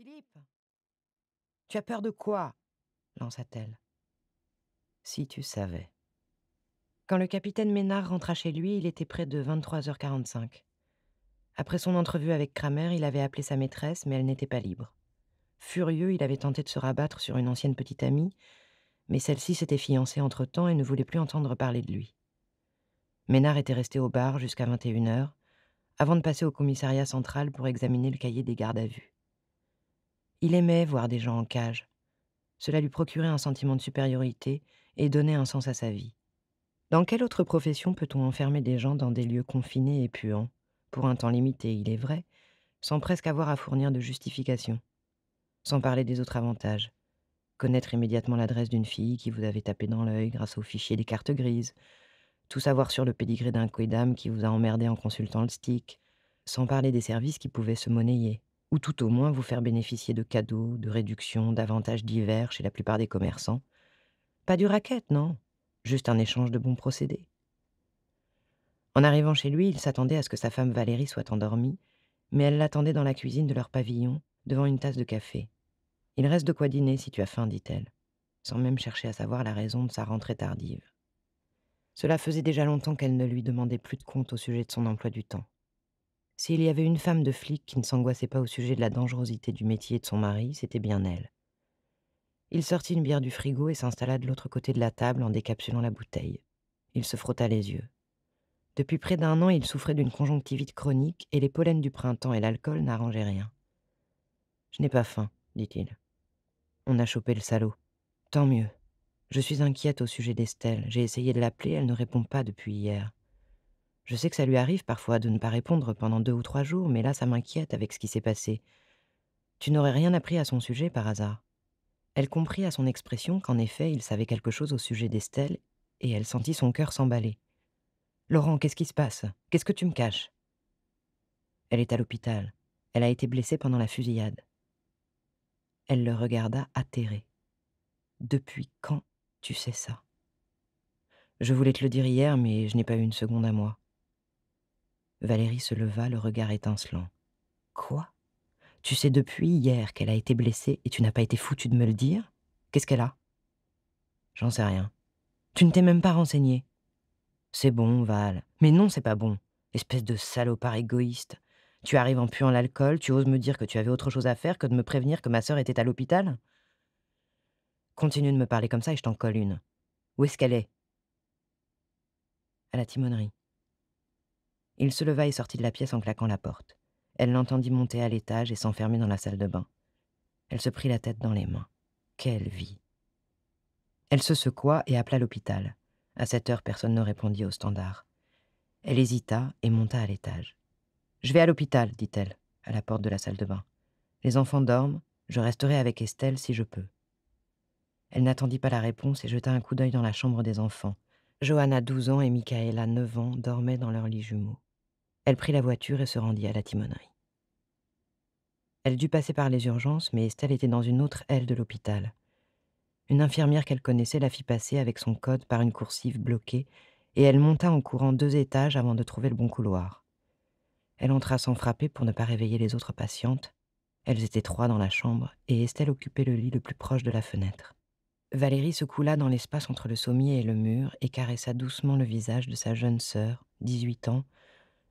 Philippe, tu as peur de quoi? Lança-t-elle. Si tu savais. Quand le capitaine Ménard rentra chez lui, il était près de 23h45. Après son entrevue avec Kramer, il avait appelé sa maîtresse, mais elle n'était pas libre. Furieux, il avait tenté de se rabattre sur une ancienne petite amie, mais celle-ci s'était fiancée entre-temps et ne voulait plus entendre parler de lui. Ménard était resté au bar jusqu'à 21h, avant de passer au commissariat central pour examiner le cahier des gardes à vue. Il aimait voir des gens en cage. Cela lui procurait un sentiment de supériorité et donnait un sens à sa vie. Dans quelle autre profession peut-on enfermer des gens dans des lieux confinés et puants, pour un temps limité, il est vrai, sans presque avoir à fournir de justification? Sans parler des autres avantages. Connaître immédiatement l'adresse d'une fille qui vous avait tapé dans l'œil grâce au fichier des cartes grises, tout savoir sur le pédigré d'un quidam qui vous a emmerdé en consultant le stick, sans parler des services qui pouvaient se monnayer, ou tout au moins vous faire bénéficier de cadeaux, de réductions, d'avantages divers chez la plupart des commerçants. Pas du racket, non, juste un échange de bons procédés. En arrivant chez lui, il s'attendait à ce que sa femme Valérie soit endormie, mais elle l'attendait dans la cuisine de leur pavillon, devant une tasse de café. « Il reste de quoi dîner si tu as faim, dit-elle, sans même chercher à savoir la raison de sa rentrée tardive. Cela faisait déjà longtemps qu'elle ne lui demandait plus de comptes au sujet de son emploi du temps. S'il y avait une femme de flic qui ne s'angoissait pas au sujet de la dangerosité du métier de son mari, c'était bien elle. Il sortit une bière du frigo et s'installa de l'autre côté de la table en décapsulant la bouteille. Il se frotta les yeux. Depuis près d'1 an, il souffrait d'une conjonctivite chronique et les pollens du printemps et l'alcool n'arrangeaient rien. « Je n'ai pas faim, dit-il. On a chopé le salaud. Tant mieux. Je suis inquiète au sujet d'Estelle. J'ai essayé de l'appeler, elle ne répond pas depuis hier. Je sais que ça lui arrive parfois de ne pas répondre pendant 2 ou 3 jours, mais là, ça m'inquiète avec ce qui s'est passé. Tu n'aurais rien appris à son sujet par hasard? » Elle comprit à son expression qu'en effet, il savait quelque chose au sujet d'Estelle, et elle sentit son cœur s'emballer. « Laurent, qu'est-ce qui se passe? Qu'est-ce que tu me caches? » « Elle est à l'hôpital. Elle a été blessée pendant la fusillade. » Elle le regarda atterrée. « Depuis quand tu sais ça? » « Je voulais te le dire hier, mais je n'ai pas eu une seconde à moi. » Valérie se leva, le regard étincelant. « Quoi? Tu sais depuis hier qu'elle a été blessée et tu n'as pas été foutu de me le dire? Qu'est-ce qu'elle a? » « J'en sais rien. Tu ne t'es même pas renseigné. » « C'est bon, Val. » « Mais non, c'est pas bon. Espèce de salopard égoïste. Tu arrives en puant l'alcool, tu oses me dire que tu avais autre chose à faire que de me prévenir que ma sœur était à l'hôpital? Continue de me parler comme ça et je t'en colle une. Où est-ce qu'elle est? À la timonerie. Il se leva et sortit de la pièce en claquant la porte. Elle l'entendit monter à l'étage et s'enfermer dans la salle de bain. Elle se prit la tête dans les mains. Quelle vie! Elle se secoua et appela l'hôpital. À cette heure, personne ne répondit au standard. Elle hésita et monta à l'étage. « Je vais à l'hôpital, dit-elle, à la porte de la salle de bain. Les enfants dorment, je resterai avec Estelle si je peux. » Elle n'attendit pas la réponse et jeta un coup d'œil dans la chambre des enfants. Johanna, 12 ans, et Michaela, 9 ans, dormaient dans leurs lits jumeaux. Elle prit la voiture et se rendit à la timonerie. Elle dut passer par les urgences, mais Estelle était dans une autre aile de l'hôpital. Une infirmière qu'elle connaissait la fit passer avec son code par une coursive bloquée, et elle monta en courant 2 étages avant de trouver le bon couloir. Elle entra sans frapper pour ne pas réveiller les autres patientes. Elles étaient 3 dans la chambre, et Estelle occupait le lit le plus proche de la fenêtre. Valérie se coula dans l'espace entre le sommier et le mur et caressa doucement le visage de sa jeune sœur, 18 ans,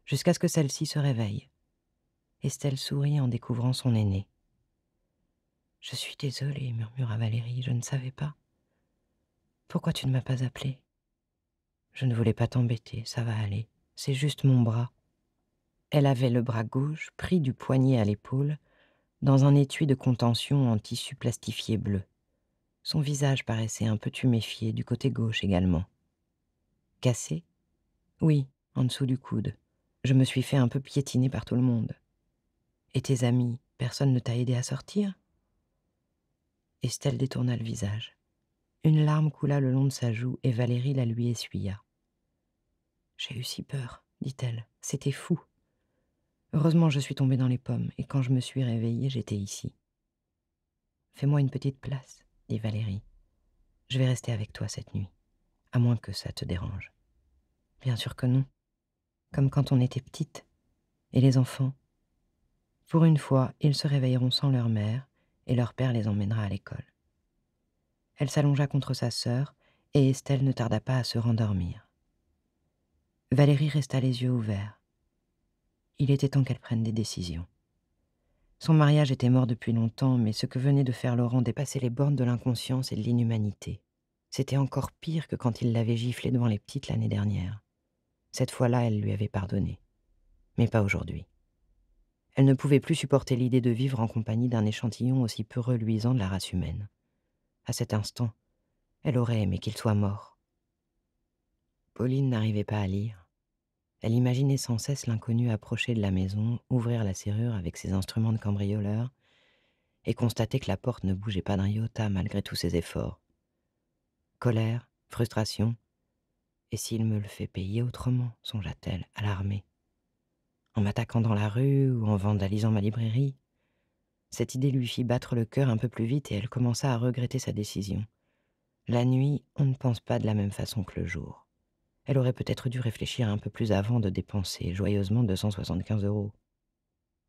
jusqu'à ce que celle-ci se réveille. Estelle sourit en découvrant son aînée. « Je suis désolée, » murmura Valérie, « je ne savais pas. Pourquoi tu ne m'as pas appelée? Je ne voulais pas t'embêter, ça va aller. C'est juste mon bras. » Elle avait le bras gauche pris du poignet à l'épaule, dans un étui de contention en tissu plastifié bleu. Son visage paraissait un peu tuméfié, du côté gauche également. « Cassé? » ?»« Oui, en dessous du coude. Je me suis fait un peu piétiner par tout le monde. »« Et tes amis, personne ne t'a aidé à sortir ?» Estelle détourna le visage. Une larme coula le long de sa joue et Valérie la lui essuya. « J'ai eu si peur, » dit-elle. « C'était fou. Heureusement, je suis tombée dans les pommes, et quand je me suis réveillée, j'étais ici. »« Fais-moi une petite place, » dit Valérie. « Je vais rester avec toi cette nuit, à moins que ça te dérange. »« Bien sûr que non. Comme quand on était petite. Et les enfants ? » Pour une fois, ils se réveilleront sans leur mère, et leur père les emmènera à l'école. Elle s'allongea contre sa sœur, et Estelle ne tarda pas à se rendormir. Valérie resta les yeux ouverts. Il était temps qu'elle prenne des décisions. Son mariage était mort depuis longtemps, mais ce que venait de faire Laurent dépassait les bornes de l'inconscience et de l'inhumanité. C'était encore pire que quand il l'avait giflée devant les petites l'année dernière. Cette fois-là, elle lui avait pardonné. Mais pas aujourd'hui. Elle ne pouvait plus supporter l'idée de vivre en compagnie d'un échantillon aussi peu reluisant de la race humaine. À cet instant, elle aurait aimé qu'il soit mort. Pauline n'arrivait pas à lire. Elle imaginait sans cesse l'inconnu approcher de la maison, ouvrir la serrure avec ses instruments de cambrioleur, et constater que la porte ne bougeait pas d'un iota malgré tous ses efforts. Colère, frustration, et s'il me le fait payer autrement, songea-t-elle, alarmée. En m'attaquant dans la rue ou en vandalisant ma librairie. Cette idée lui fit battre le cœur un peu plus vite et elle commença à regretter sa décision. La nuit, on ne pense pas de la même façon que le jour. Elle aurait peut-être dû réfléchir un peu plus avant de dépenser joyeusement 275 €.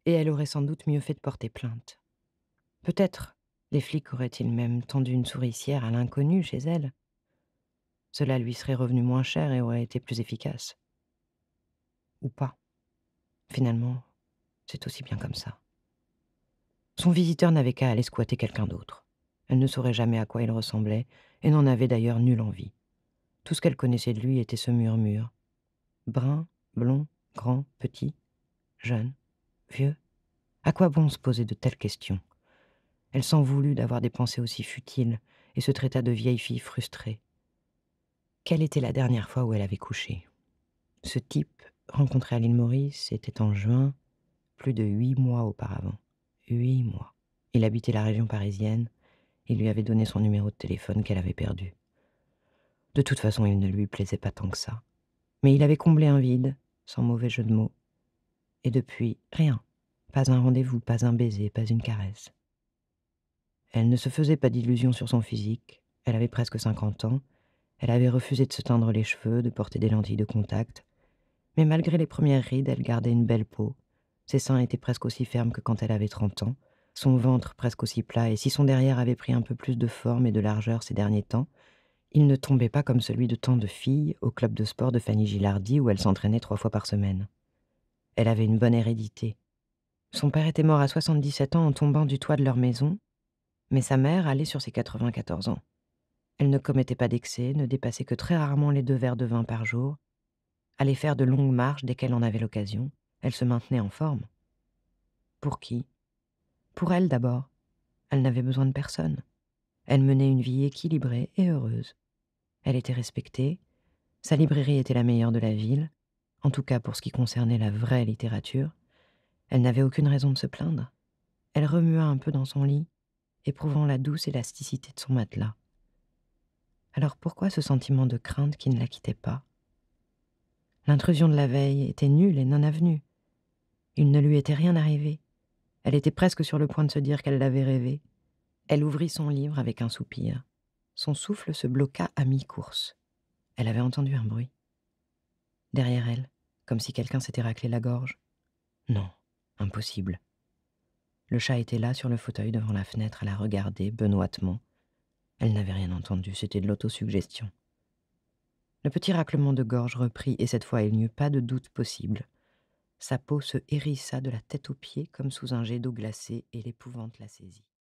Et elle aurait sans doute mieux fait de porter plainte. Peut-être les flics auraient-ils même tendu une souricière à l'inconnu chez elle. Cela lui serait revenu moins cher et aurait été plus efficace. Ou pas. Finalement, c'est aussi bien comme ça. Son visiteur n'avait qu'à aller squatter quelqu'un d'autre. Elle ne saurait jamais à quoi il ressemblait, et n'en avait d'ailleurs nulle envie. Tout ce qu'elle connaissait de lui était ce murmure. Brun, blond, grand, petit, jeune, vieux. À quoi bon se poser de telles questions? Elle s'en voulut d'avoir des pensées aussi futiles, et se traita de vieille fille frustrée. Quelle était la dernière fois où elle avait couché? Ce type, rencontré à l'île Maurice, était en juin, plus de 8 mois auparavant. 8 mois. Il habitait la région parisienne. Il lui avait donné son numéro de téléphone qu'elle avait perdu. De toute façon, il ne lui plaisait pas tant que ça. Mais il avait comblé un vide, sans mauvais jeu de mots. Et depuis, rien. Pas un rendez-vous, pas un baiser, pas une caresse. Elle ne se faisait pas d'illusions sur son physique. Elle avait presque 50 ans. Elle avait refusé de se teindre les cheveux, de porter des lentilles de contact. Mais malgré les premières rides, elle gardait une belle peau. Ses seins étaient presque aussi fermes que quand elle avait 30 ans. Son ventre presque aussi plat, et si son derrière avait pris un peu plus de forme et de largeur ces derniers temps, il ne tombait pas comme celui de tant de filles au club de sport de Fanny Gilardi où elle s'entraînait 3 fois par semaine. Elle avait une bonne hérédité. Son père était mort à 77 ans en tombant du toit de leur maison, mais sa mère allait sur ses 94 ans. Elle ne commettait pas d'excès, ne dépassait que très rarement les 2 verres de vin par jour, allait faire de longues marches dès qu'elle en avait l'occasion. Elle se maintenait en forme. Pour qui? Pour elle d'abord. Elle n'avait besoin de personne. Elle menait une vie équilibrée et heureuse. Elle était respectée. Sa librairie était la meilleure de la ville, en tout cas pour ce qui concernait la vraie littérature. Elle n'avait aucune raison de se plaindre. Elle remua un peu dans son lit, éprouvant la douce élasticité de son matelas. Alors pourquoi ce sentiment de crainte qui ne la quittait pas? L'intrusion de la veille était nulle et non avenue. Il ne lui était rien arrivé. Elle était presque sur le point de se dire qu'elle l'avait rêvé. Elle ouvrit son livre avec un soupir. Son souffle se bloqua à mi-course. Elle avait entendu un bruit. Derrière elle, comme si quelqu'un s'était raclé la gorge. Non, impossible. Le chat était là sur le fauteuil devant la fenêtre à la regarder benoîtement. Elle n'avait rien entendu, c'était de l'autosuggestion. Le petit raclement de gorge reprit et cette fois il n'y eut pas de doute possible. Sa peau se hérissa de la tête aux pieds comme sous un jet d'eau glacée et l'épouvante la saisit.